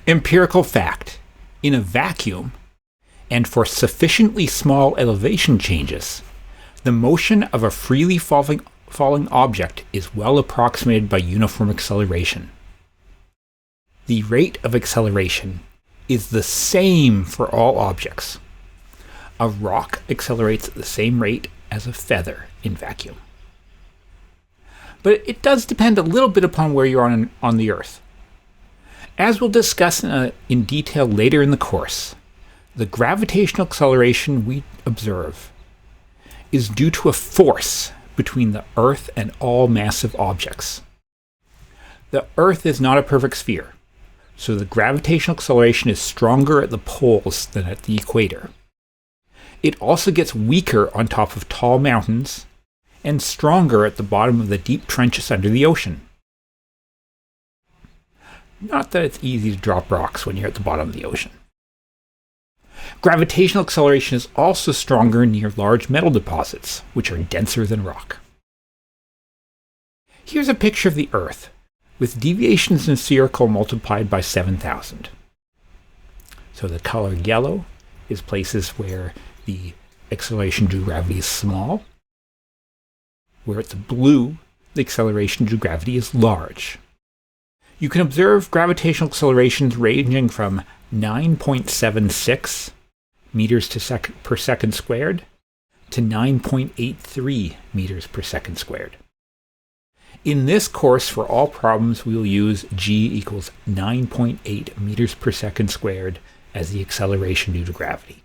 Empirical fact. In a vacuum, and for sufficiently small elevation changes, the motion of a freely falling object is well approximated by uniform acceleration. The rate of acceleration is the same for all objects. A rock accelerates at the same rate as a feather in vacuum. But it does depend a little bit upon where you are on the Earth. As we'll discuss in detail later in the course, the gravitational acceleration we observe is due to a force between the Earth and all massive objects. The Earth is not a perfect sphere, so the gravitational acceleration is stronger at the poles than at the equator. It also gets weaker on top of tall mountains and stronger at the bottom of the deep trenches under the ocean. Not that it's easy to drop rocks when you're at the bottom of the ocean. Gravitational acceleration is also stronger near large metal deposits, which are denser than rock. Here's a picture of the Earth, with deviations in spherical multiplied by 7,000. So the color yellow is places where the acceleration due to gravity is small, where it's blue, the acceleration due to gravity is large. You can observe gravitational accelerations ranging from 9.76 meters per second squared to 9.83 meters per second squared. In this course, for all problems, we will use g equals 9.8 meters per second squared as the acceleration due to gravity.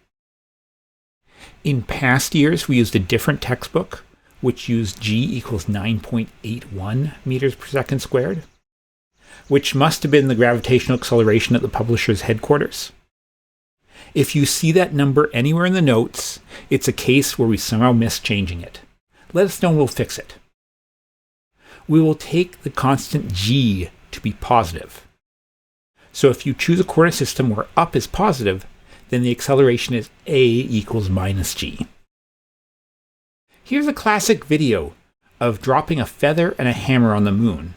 In past years, we used a different textbook, which used g equals 9.81 meters per second squared, which must have been the gravitational acceleration at the publisher's headquarters. If you see that number anywhere in the notes, it's a case where we somehow missed changing it. Let us know and we'll fix it. We will take the constant g to be positive. So if you choose a coordinate system where up is positive, then the acceleration is a equals minus g. Here's a classic video of dropping a feather and a hammer on the moon,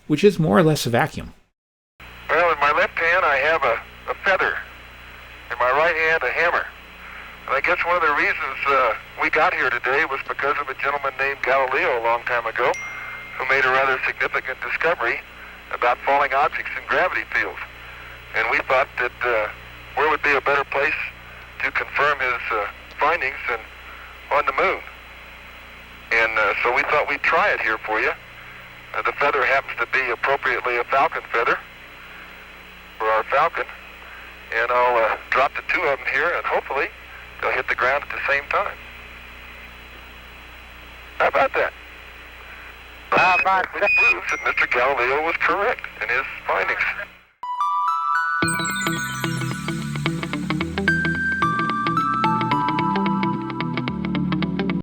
which is more or less a vacuum. Well, in my left hand I have a feather. In my right hand a hammer. And I guess one of the reasons we got here today was because of a gentleman named Galileo a long time ago who made a rather significant discovery about falling objects in gravity fields. And we thought that where would be a better place to confirm his findings than on the moon. And so we thought we'd try it here for you. The feather happens to be appropriately a falcon feather for our falcon. And I'll drop the two of them here, and hopefully they'll hit the ground at the same time. How about that? Which proves that Mr. Galileo was correct in his findings.